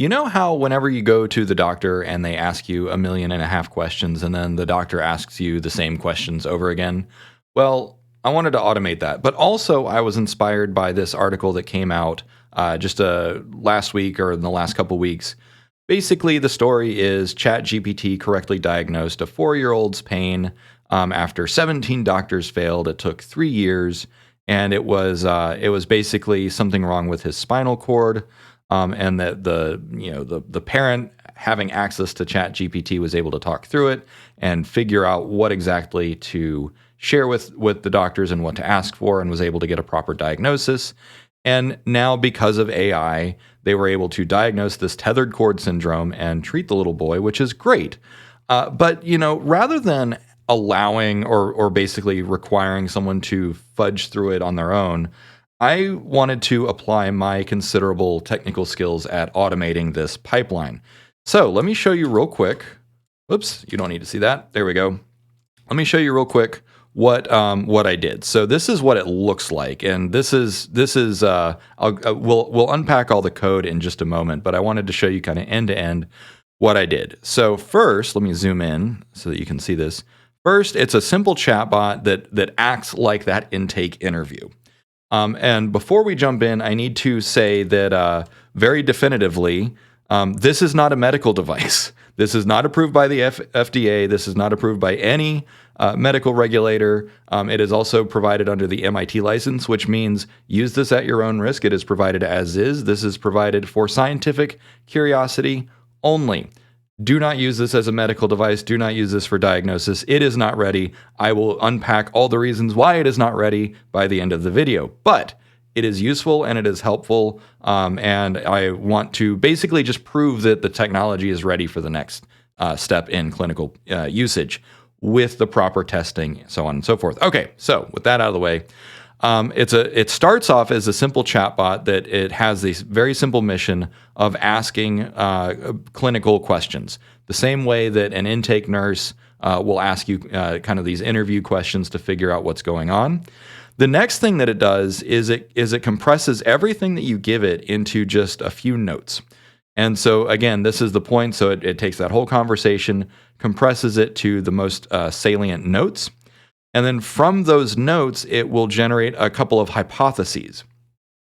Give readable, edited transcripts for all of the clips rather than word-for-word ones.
You know how whenever you go to the doctor and they ask you 1.5 million questions and then the doctor asks you the same questions over again? Well, I wanted to automate that. But also, I was inspired by this article that came out just last week or in the last couple weeks. Basically, the story is ChatGPT correctly diagnosed a 4-year-old's pain after 17 doctors failed. It took 3 years, and it was basically something wrong with his spinal cord, and that the parent having access to ChatGPT was able to talk through it and figure out what exactly to share with the doctors and what to ask for, and was able to get a proper diagnosis. And now, because of AI, they were able to diagnose this tethered cord syndrome and treat the little boy, which is great. But rather than allowing or basically requiring someone to fudge through it on their own, I wanted to apply my considerable technical skills at automating this pipeline. So let me show you real quick. Oops, you don't need to see that. There we go. Let me show you real quick what I did. So this is what it looks like, and this is we'll unpack all the code in just a moment, but I wanted to show you kind of end to end what I did. So first, let me zoom in so that you can see this. First, it's a simple chatbot that acts like that intake interview. And before we jump in, I need to say that very definitively, this is not a medical device. This is not approved by the FDA. This is not approved by any medical regulator. It is also provided under the MIT license, which means use this at your own risk. It is provided as is. This is provided for scientific curiosity only. Do not use this as a medical device. Do not use this for diagnosis. It is not ready. I will unpack all the reasons why it is not ready by the end of the video. But it is useful and it is helpful. And I want to basically just prove that the technology is ready for the next step in clinical usage with the proper testing, so on and so forth. Okay, so with that out of the way, it starts off as a simple chatbot that it has this very simple mission of asking clinical questions, the same way that an intake nurse will ask you kind of these interview questions to figure out what's going on. The next thing that it does is it compresses everything that you give it into just a few notes. And so again, this is the point. So it takes that whole conversation, compresses it to the most salient notes. And then from those notes, it will generate a couple of hypotheses.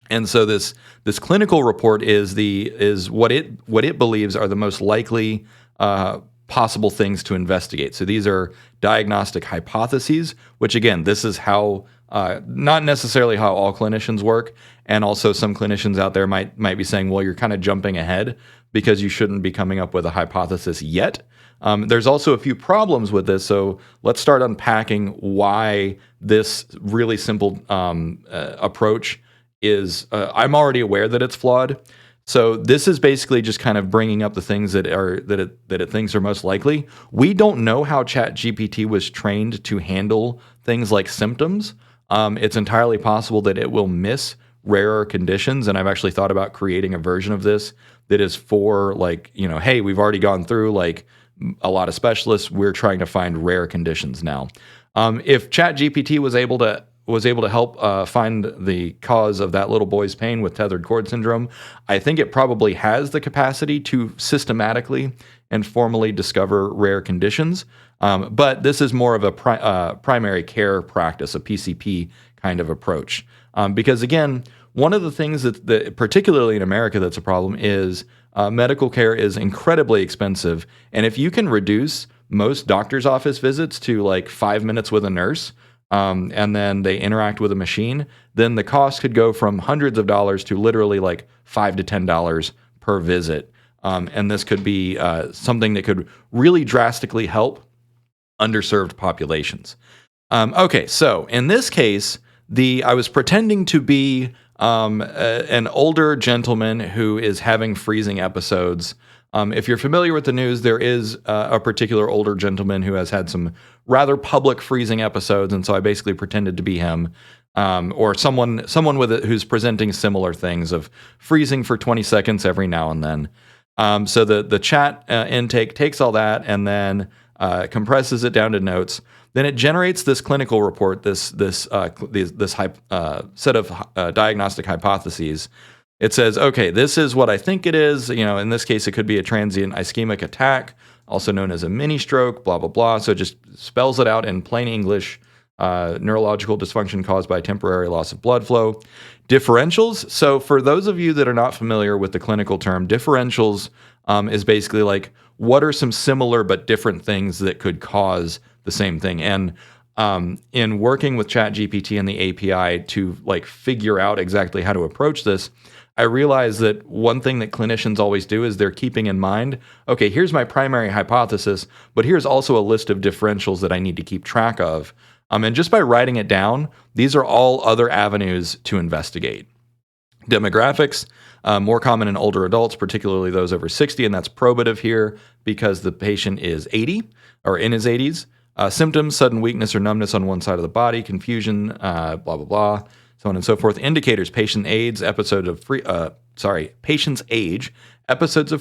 And so this clinical report is what it believes are the most likely possible things to investigate. So these are diagnostic hypotheses, which again, this is how not necessarily how all clinicians work. And also some clinicians out there might be saying, well, you're kind of jumping ahead because you shouldn't be coming up with a hypothesis yet. There's also a few problems with this, so let's start unpacking why this really simple approach is. I'm already aware that it's flawed. So this is basically just kind of bringing up the things that it thinks are most likely. We don't know how ChatGPT was trained to handle things like symptoms. It's entirely possible that it will miss rarer conditions, and I've actually thought about creating a version of this that is for hey, we've already gone through a lot of specialists. We're trying to find rare conditions now. If ChatGPT was able to help find the cause of that little boy's pain with tethered cord syndrome, I think it probably has the capacity to systematically and formally discover rare conditions. But this is more of a primary care practice, a PCP kind of approach. Because again, one of the things that particularly in America that's a problem is medical care is incredibly expensive. And if you can reduce most doctor's office visits to 5 minutes with a nurse, and then they interact with a machine, then the cost could go from hundreds of dollars to literally $5 to $10 per visit. And this could be something that could really drastically help underserved populations. Okay, so in this case, I was pretending to be an older gentleman who is having freezing episodes. If you're familiar with the news, there is a particular older gentleman who has had some rather public freezing episodes, and so I basically pretended to be him, or someone with it who's presenting similar things of freezing for 20 seconds every now and then. So the chat intake takes all that and then compresses it down to notes. Then it generates this clinical report, this set of diagnostic hypotheses It says, okay, this is what I think it is. In this case, it could be a transient ischemic attack, also known as a mini stroke, blah, blah, blah. So it just spells it out in plain English. Neurological dysfunction caused by temporary loss of blood flow. Differentials. So for those of you that are not familiar with the clinical term, differentials is basically like, what are some similar but different things that could cause the same thing? And in working with ChatGPT and the API to like figure out exactly how to approach this, I realized that one thing that clinicians always do is they're keeping in mind, okay, here's my primary hypothesis, but here's also a list of differentials that I need to keep track of. And just by writing it down, these are all other avenues to investigate. Demographics, more common in older adults, particularly those over 60, and that's probative here because the patient is 80 or in his 80s. Symptoms, sudden weakness or numbness on one side of the body, confusion, blah, blah, blah, so on and so forth. Indicators, patient's age, episodes of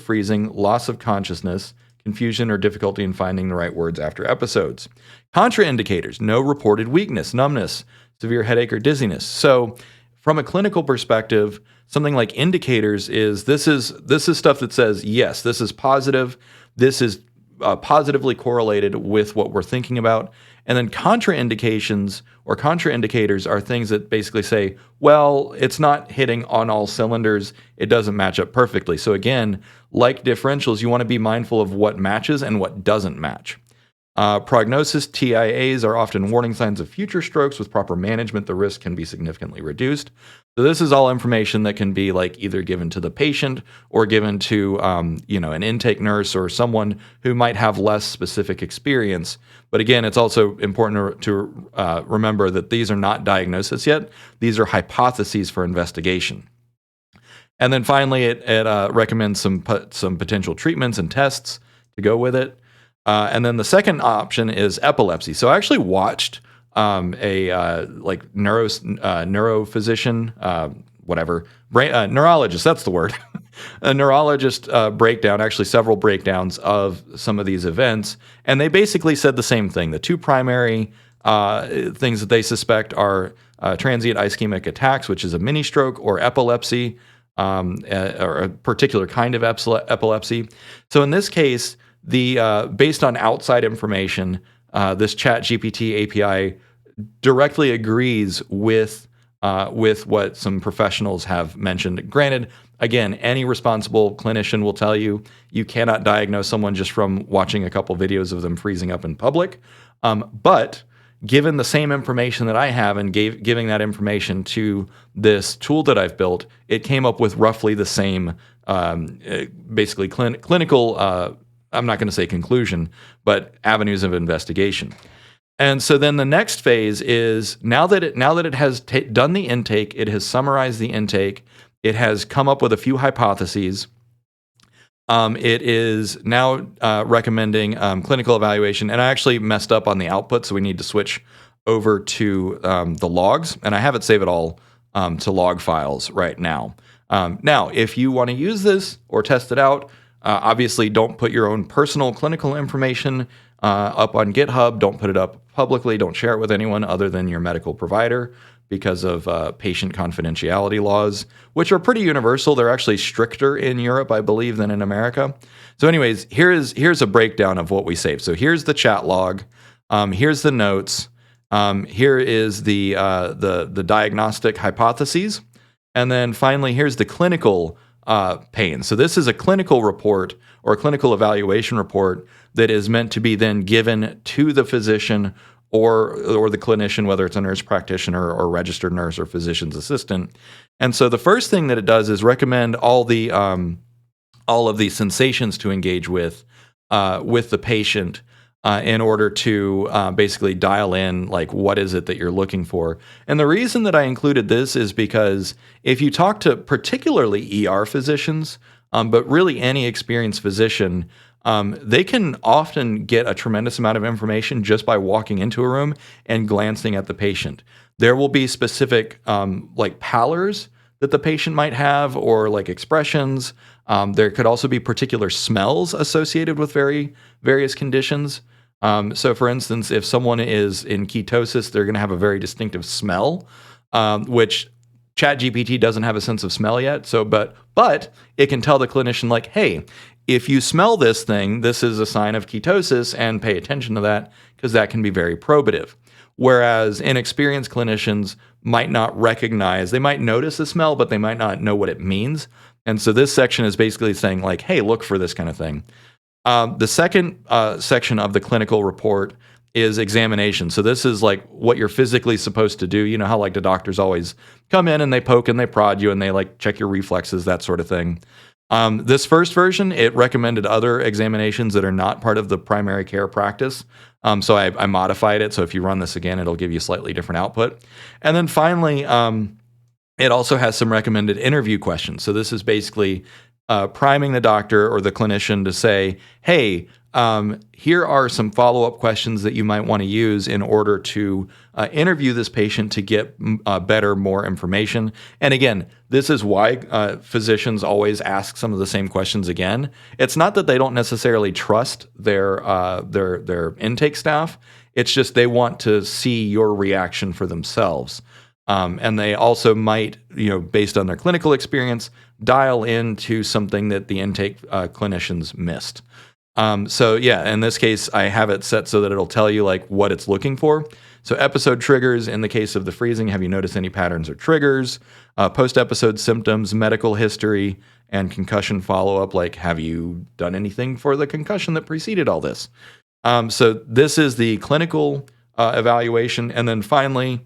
freezing, loss of consciousness, confusion, or difficulty in finding the right words after episodes. Contraindicators, no reported weakness, numbness, severe headache, or dizziness. So from a clinical perspective, something like indicators is this is stuff that says, yes, this is positive, this is positively correlated with what we're thinking about. And then contraindications or contraindicators are things that basically say, well, it's not hitting on all cylinders. It doesn't match up perfectly. So again, like differentials, you want to be mindful of what matches and what doesn't match. Prognosis, TIAs are often warning signs of future strokes. With proper management, the risk can be significantly reduced. So this is all information that can be like either given to the patient or given to an intake nurse or someone who might have less specific experience. But again, it's also important to remember that these are not diagnoses yet. These are hypotheses for investigation. And then finally, it recommends some potential treatments and tests to go with it. And then the second option is epilepsy. So I actually watched a neurophysician, neurologist, that's the word, a neurologist breakdown, actually several breakdowns of some of these events. And they basically said the same thing. The two primary things that they suspect are transient ischemic attacks, which is a mini stroke, or epilepsy, or a particular kind of epilepsy. So in this case, based on outside information, this ChatGPT API directly agrees with what some professionals have mentioned. Granted, again, any responsible clinician will tell you you cannot diagnose someone just from watching a couple videos of them freezing up in public. But given the same information that I have and giving that information to this tool that I've built, it came up with roughly the same, basically clinical. I'm not going to say conclusion, but avenues of investigation. And so then the next phase is now that it has done the intake, it has summarized the intake, it has come up with a few hypotheses. It is now recommending clinical evaluation, and I actually messed up on the output, so we need to switch over to the logs, and I have it save it all to log files right now. Now, if you want to use this or test it out, obviously, don't put your own personal clinical information up on GitHub. Don't put it up publicly. Don't share it with anyone other than your medical provider because of patient confidentiality laws, which are pretty universal. They're actually stricter in Europe, I believe, than in America. So anyways, here's a breakdown of what we saved. So here's the chat log. Here's the notes. Here is the diagnostic hypotheses. And then finally, here's the clinical pain. So this is a clinical report or a clinical evaluation report that is meant to be then given to the physician or the clinician, whether it's a nurse practitioner or registered nurse or physician's assistant. And so the first thing that it does is recommend all of the sensations to engage with the patient in order to basically dial in, like, what is it that you're looking for. And the reason that I included this is because if you talk to particularly ER physicians, but really any experienced physician, they can often get a tremendous amount of information just by walking into a room and glancing at the patient. There will be specific like pallors that the patient might have, or like expressions. There could also be particular smells associated with various conditions. So for instance, if someone is in ketosis, they're going to have a very distinctive smell, which ChatGPT doesn't have a sense of smell yet. So, but it can tell the clinician like, hey, if you smell this thing, this is a sign of ketosis, and pay attention to that because that can be very probative. Whereas inexperienced clinicians might not recognize, they might notice the smell, but they might not know what it means. And so this section is basically saying like, hey, look for this kind of thing. The second section of the clinical report is examination. So this is like what you're physically supposed to do. You know how like the doctors always come in and they poke and they prod you and they like check your reflexes, that sort of thing. This first version, it recommended other examinations that are not part of the primary care practice. So I modified it. So if you run this again, it'll give you slightly different output. And then finally, it also has some recommended interview questions. So this is basically priming the doctor or the clinician to say, hey, here are some follow-up questions that you might want to use in order to interview this patient to get better, more information. And again, this is why physicians always ask some of the same questions again. It's not that they don't necessarily trust their intake staff. It's just they want to see your reaction for themselves. And they also might, based on their clinical experience, dial into something that the intake clinicians missed. So yeah, in this case, I have it set so that it'll tell you like what it's looking for. So episode triggers, in the case of the freezing, have you noticed any patterns or triggers? Post-episode symptoms, medical history, and concussion follow-up, like have you done anything for the concussion that preceded all this? So this is the clinical evaluation. And then finally,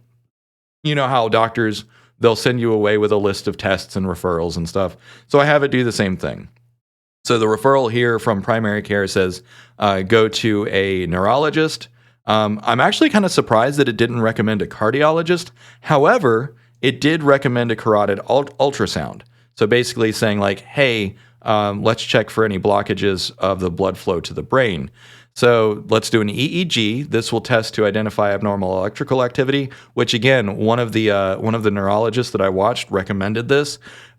you know how doctors, they'll send you away with a list of tests and referrals and stuff. So I have it do the same thing. So the referral here from primary care says, go to a neurologist. I'm actually kind of surprised that it didn't recommend a cardiologist. However, it did recommend a carotid ultrasound. So basically saying like, hey, let's check for any blockages of the blood flow to the brain. So let's do an EEG. This will test to identify abnormal electrical activity, which again, one of the neurologists that I watched recommended this.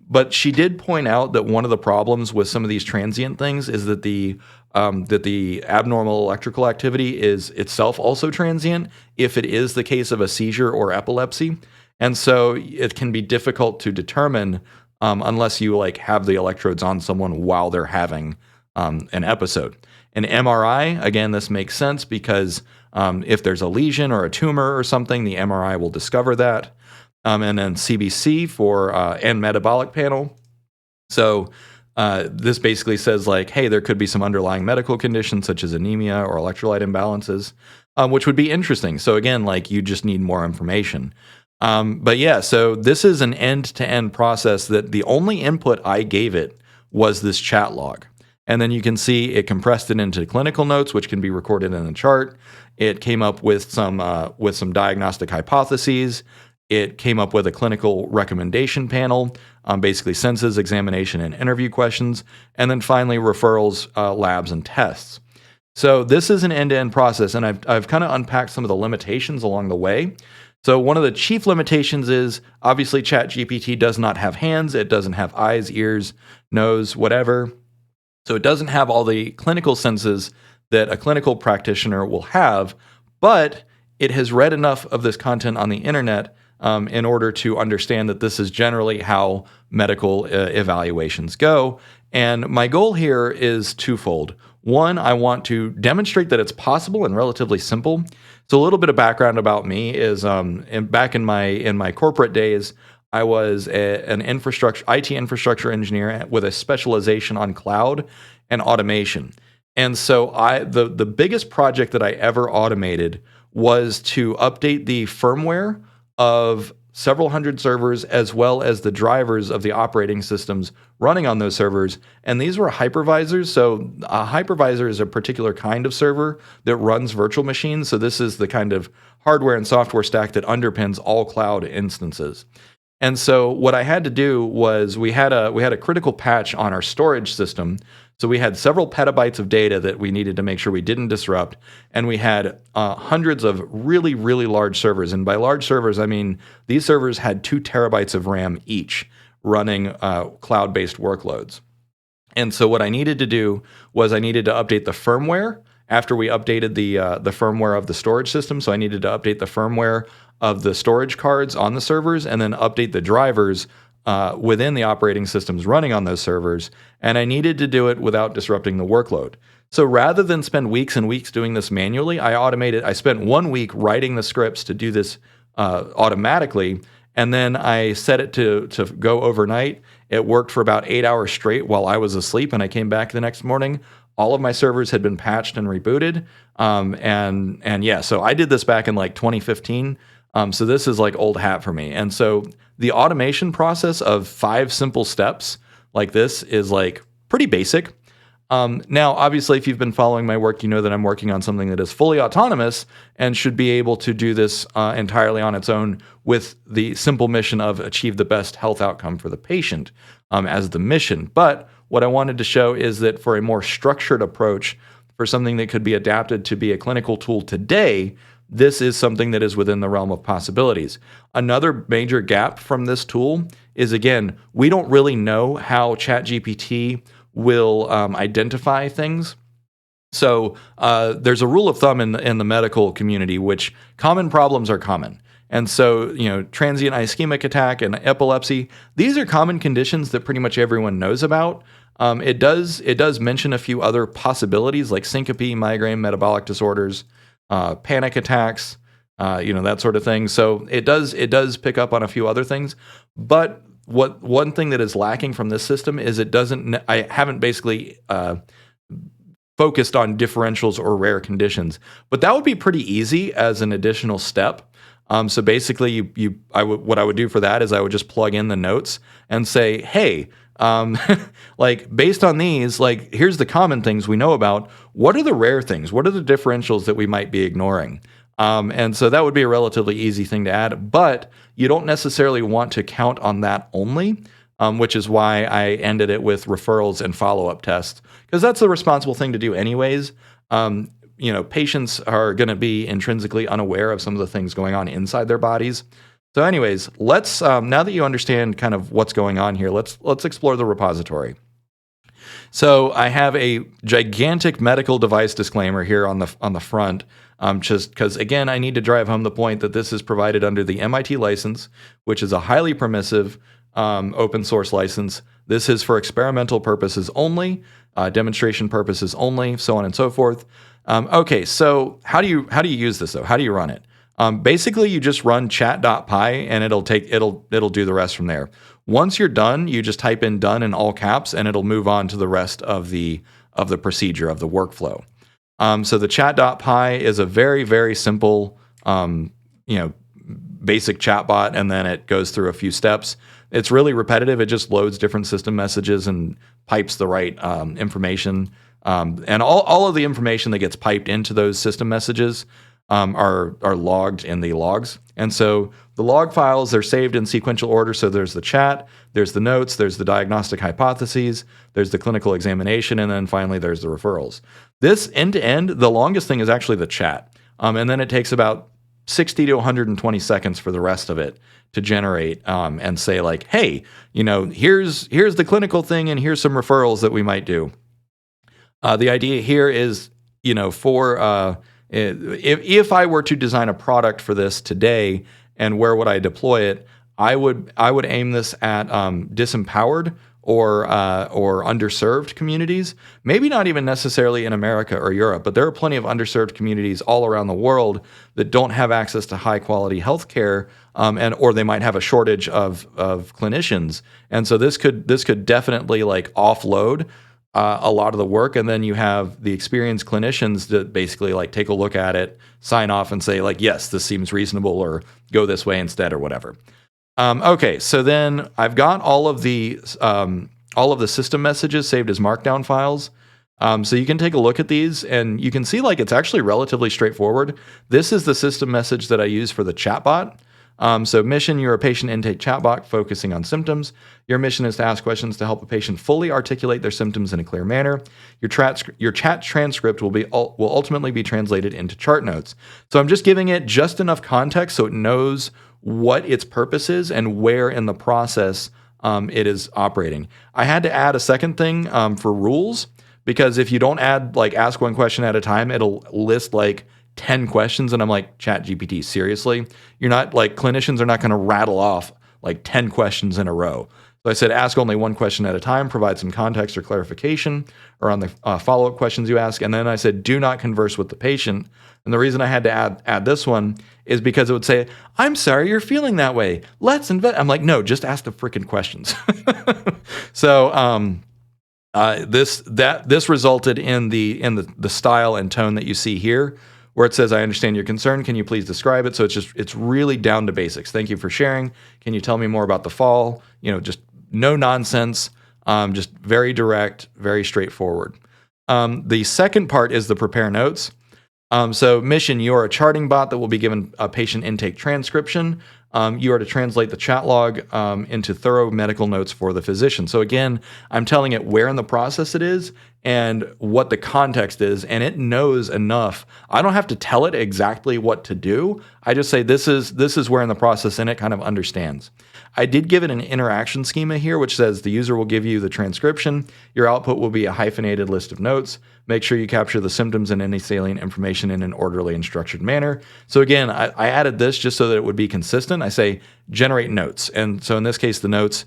But she did point out that one of the problems with some of these transient things is that the abnormal electrical activity is itself also transient if it is the case of a seizure or epilepsy. And so it can be difficult to determine unless you like have the electrodes on someone while they're having an episode. An MRI, again, this makes sense because if there's a lesion or a tumor or something, the MRI will discover that. And then CBC and metabolic panel. So this basically says like, hey, there could be some underlying medical conditions such as anemia or electrolyte imbalances, which would be interesting. So again, like you just need more information. But yeah, so this is an end-to-end process that the only input I gave it was this chat log. And then you can see it compressed it into clinical notes, which can be recorded in the chart. It came up with some diagnostic hypotheses. It came up with a clinical recommendation panel, basically census, examination, and interview questions, and then finally referrals, labs, and tests. So this is an end-to-end process, and I've kind of unpacked some of the limitations along the way. So one of the chief limitations is obviously ChatGPT does not have hands. It doesn't have eyes, ears, nose, whatever. So it doesn't have all the clinical senses that a clinical practitioner will have, but it has read enough of this content on the internet in order to understand that this is generally how medical evaluations go. And my goal here is twofold. One, I want to demonstrate that it's possible and relatively simple. So a little bit of background about me is back in my corporate days, I was an IT infrastructure engineer with a specialization on cloud and automation. And so the biggest project that I ever automated was to update the firmware of several hundred servers as well as the drivers of the operating systems running on those servers. And these were hypervisors. So a hypervisor is a particular kind of server that runs virtual machines. So this is the kind of hardware and software stack that underpins all cloud instances. And so what I had to do was we had a critical patch on our storage system. So we had several petabytes of data that we needed to make sure we didn't disrupt. And we had hundreds of really, really large servers. And by large servers, I mean these servers had 2 terabytes of RAM each running cloud-based workloads. And so what I needed to do was I needed to update the firmware after we updated the firmware of the storage system. So I needed to update the firmware of the storage cards on the servers and then update the drivers within the operating systems running on those servers. And I needed to do it without disrupting the workload. So rather than spend weeks and weeks doing this manually, I spent 1 week writing the scripts to do this automatically. And then I set it to go overnight. It worked for about 8 hours straight while I was asleep. And I came back the next morning. All of my servers had been patched and rebooted. And yeah, so I did this back in like 2015. So this is like old hat for me. And so the automation process of 5 simple steps like this is like pretty basic. Now, obviously, if you've been following my work, you know that I'm working on something that is fully autonomous and should be able to do this entirely on its own with the simple mission of achieve the best health outcome for the patient as the mission. But what I wanted to show is that for a more structured approach, for something that could be adapted to be a clinical tool today, this is something that is within the realm of possibilities. Another major gap from this tool is, again, we don't really know how ChatGPT will identify things. So there's a rule of thumb in the medical community, which common problems are common. And so, transient ischemic attack and epilepsy, these are common conditions that pretty much everyone knows about. It does mention a few other possibilities like syncope, migraine, metabolic disorders, panic attacks, that sort of thing. So it does pick up on a few other things, but one thing that is lacking from this system is I haven't basically focused on differentials or rare conditions, but that would be pretty easy as an additional step. So basically, what I would do for that is I would just plug in the notes and say, hey, like based on these, like here's the common things we know about. What are the rare things? What are the differentials that we might be ignoring? And so that would be a relatively easy thing to add, but you don't necessarily want to count on that only, which is why I ended it with referrals and follow-up tests, because that's the responsible thing to do anyways. Patients are going to be intrinsically unaware of some of the things going on inside their bodies. So anyways, let's now that you understand kind of what's going on here, let's explore the repository. So I have a gigantic medical device disclaimer here on the front, just because, again, I need to drive home the point that this is provided under the MIT license, which is a highly permissive open source license. This is for experimental purposes only, demonstration purposes only, so on and so forth. Okay, so how do you use this though? How do you run it? Basically, you just run chat.py and it'll do the rest from there. Once you're done, you just type in done in all caps and it'll move on to the rest of the procedure of the workflow. So the chat.py is a very, very simple, basic chatbot, and then it goes through a few steps. It's really repetitive. It just loads different system messages and pipes the right information. And all of the information that gets piped into those system messages are logged in the logs. And so the log files, they're saved in sequential order. So there's the chat, there's the notes, there's the diagnostic hypotheses, there's the clinical examination, and then finally there's the referrals. This end-to-end, the longest thing is actually the chat. And then it takes about 60 to 120 seconds for the rest of it to generate and say like, hey, here's the clinical thing and here's some referrals that we might do. The idea here is, for if I were to design a product for this today, and where would I deploy it? I would aim this at disempowered or underserved communities. Maybe not even necessarily in America or Europe, but there are plenty of underserved communities all around the world that don't have access to high quality healthcare, or they might have a shortage of clinicians. And so this could definitely like offload a lot of the work, and then you have the experienced clinicians that basically like take a look at it, sign off, and say like, yes, this seems reasonable, or go this way instead, or whatever. Okay, so then I've got all of the system messages saved as Markdown files. So you can take a look at these, and you can see like it's actually relatively straightforward. This is the system message that I use for the chatbot. So mission, you're a patient intake chatbot focusing on symptoms. Your mission is to ask questions to help a patient fully articulate their symptoms in a clear manner. Your chat transcript will ultimately be translated into chart notes. So I'm just giving it just enough context so it knows what its purpose is and where in the process it is operating. I had to add a second thing for rules, because if you don't add like ask one question at a time, it'll list like 10 questions. And I'm like, ChatGPT, seriously? You're not like, clinicians are not going to rattle off like 10 questions in a row. So I said, ask only one question at a time, provide some context or clarification around the follow-up questions you ask. And then I said, do not converse with the patient. And the reason I had to add this one is because it would say, I'm sorry you're feeling that way. Let's invent. I'm like, no, just ask the freaking questions. So this resulted in the style and tone that you see here, where it says, I understand your concern. Can you please describe it? So it's really down to basics. Thank you for sharing. Can you tell me more about the fall? Just no nonsense, just very direct, very straightforward. The second part is the prepare notes. So mission, you are a charting bot that will be given a patient intake transcription. You are to translate the chat log into thorough medical notes for the physician. So again, I'm telling it where in the process it is and what the context is, and it knows enough. I don't have to tell it exactly what to do. I just say this is where in the process, and it kind of understands. I did give it an interaction schema here, which says the user will give you the transcription. Your output will be a hyphenated list of notes. Make sure you capture the symptoms and any salient information in an orderly and structured manner. So again, I added this just so that it would be consistent. I say generate notes. And so in this case, the notes,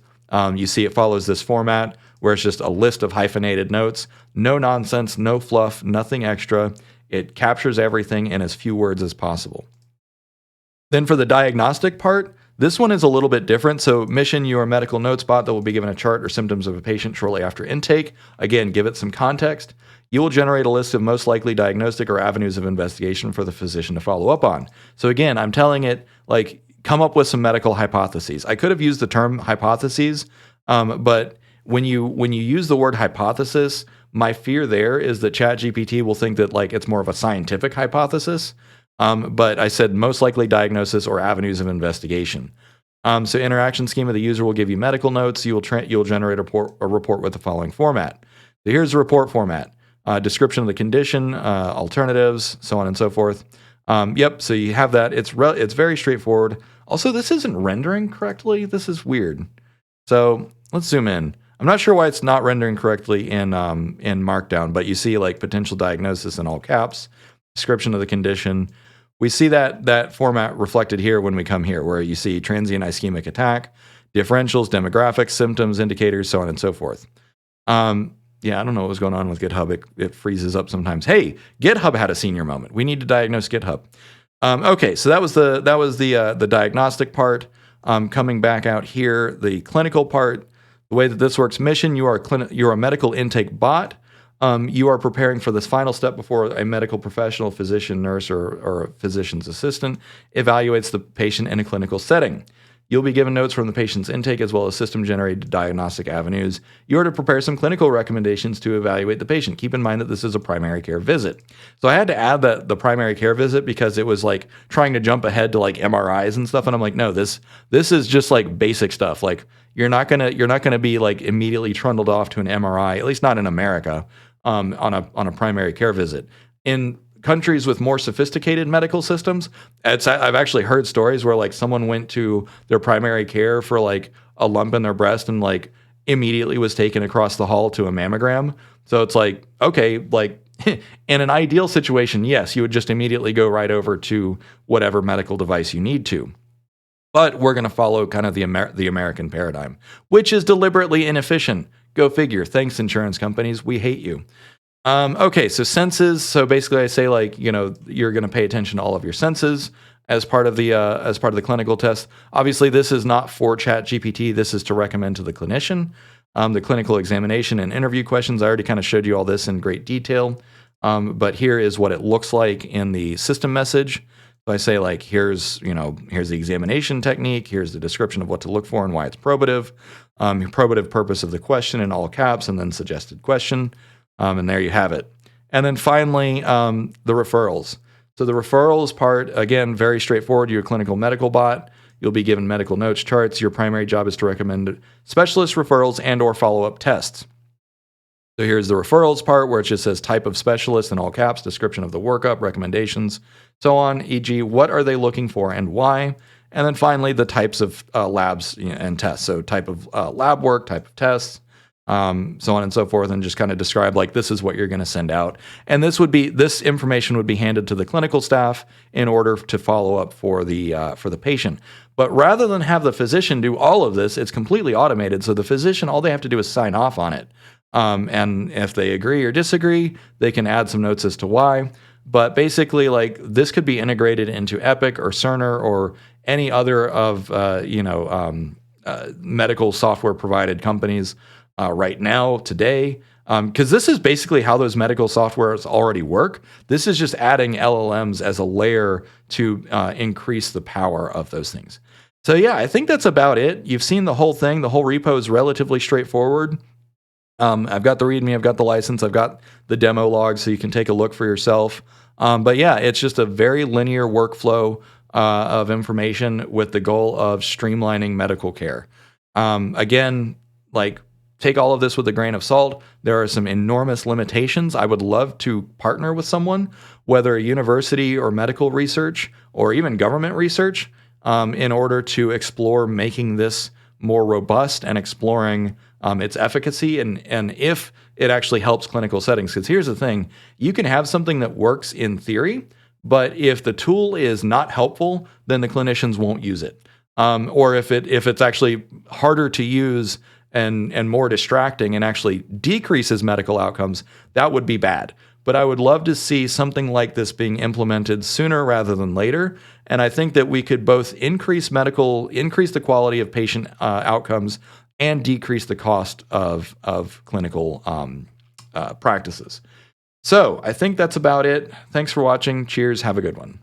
you see it follows this format where it's just a list of hyphenated notes. No nonsense, no fluff, nothing extra. It captures everything in as few words as possible. Then for the diagnostic part, this one is a little bit different. So mission, you are a medical notes bot that will be given a chart or symptoms of a patient shortly after intake. Again, give it some context. You will generate a list of most likely diagnostic or avenues of investigation for the physician to follow up on. So again, I'm telling it, like, come up with some medical hypotheses. I could have used the term hypotheses, but when you use the word hypothesis, my fear there is that ChatGPT will think that like it's more of a scientific hypothesis. But I said most likely diagnosis or avenues of investigation. So interaction schema, the user will give you medical notes. You'll generate a report with the following format. So here's the report format. Description of the condition, alternatives, so on and so forth. Yep, so you have that. It's very straightforward. Also, this isn't rendering correctly. This is weird. So let's zoom in. I'm not sure why it's not rendering correctly in Markdown, but you see like potential diagnosis in all caps, description of the condition. We see that format reflected here when we come here, where you see transient ischemic attack, differentials, demographics, symptoms, indicators, so on and so forth. Yeah, I don't know what was going on with GitHub. It freezes up sometimes. Hey, GitHub had a senior moment. We need to diagnose GitHub. Okay, so that was the diagnostic part. Coming back out here, the clinical part. The way that this works: mission, you're a medical intake bot. You are preparing for this final step before a medical professional, physician, nurse, or a physician's assistant evaluates the patient in a clinical setting. You'll be given notes from the patient's intake as well as system-generated diagnostic avenues. You are to prepare some clinical recommendations to evaluate the patient. Keep in mind that this is a primary care visit. So I had to add the primary care visit because it was like trying to jump ahead to like MRIs and stuff. And I'm like, no, this is just like basic stuff. Like you're not gonna be like immediately trundled off to an MRI, at least not in America, on a primary care visit. In countries with more sophisticated medical systems, I've actually heard stories where like someone went to their primary care for like a lump in their breast and like immediately was taken across the hall to a mammogram. So it's like, okay, like in an ideal situation, yes, you would just immediately go right over to whatever medical device you need to. But we're going to follow kind of the American paradigm, which is deliberately inefficient. Go figure. Thanks, insurance companies. We hate you. Okay, so senses. So basically, I say like, you're going to pay attention to all of your senses as part of the clinical test. Obviously, this is not for ChatGPT. This is to recommend to the clinician. The clinical examination and interview questions. I already kind of showed you all this in great detail. But here is what it looks like in the system message. So I say like, here's the examination technique. Here's the description of what to look for and why it's probative. Probative purpose of the question in all caps, and then suggested question. And there you have it. And then finally, the referrals. So the referrals part, again, very straightforward. You're a clinical medical bot. You'll be given medical notes, charts. Your primary job is to recommend specialist referrals and or follow-up tests. So here's the referrals part where it just says type of specialist in all caps, description of the workup, recommendations, so on, e.g., what are they looking for and why? And then finally, the types of labs and tests. So type of lab work, type of tests, so on and so forth, and just kind of describe like this is what you're going to send out. And this information would be handed to the clinical staff in order to follow up for the patient. But rather than have the physician do all of this, it's completely automated. So the physician, all they have to do is sign off on it. And if they agree or disagree, they can add some notes as to why. But basically, like this could be integrated into Epic or Cerner or any other of medical software provided companies right now today. Because this is basically how those medical softwares already work. This is just adding LLMs as a layer to increase the power of those things. So yeah, I think that's about it. You've seen the whole thing. The whole repo is relatively straightforward. I've got the README, I've got the license, I've got the demo log, so you can take a look for yourself. But yeah, it's just a very linear workflow of information with the goal of streamlining medical care. Again, like take all of this with a grain of salt. There are some enormous limitations. I would love to partner with someone, whether a university or medical research or even government research, in order to explore making this more robust and exploring its efficacy and if it actually helps clinical settings. Because here's the thing, you can have something that works in theory, but if the tool is not helpful, then the clinicians won't use it. Or if it's actually harder to use and more distracting and actually decreases medical outcomes, that would be bad. But I would love to see something like this being implemented sooner rather than later. And I think that we could both increase the quality of patient outcomes and decrease the cost of clinical practices. So I think that's about it. Thanks for watching. Cheers. Have a good one.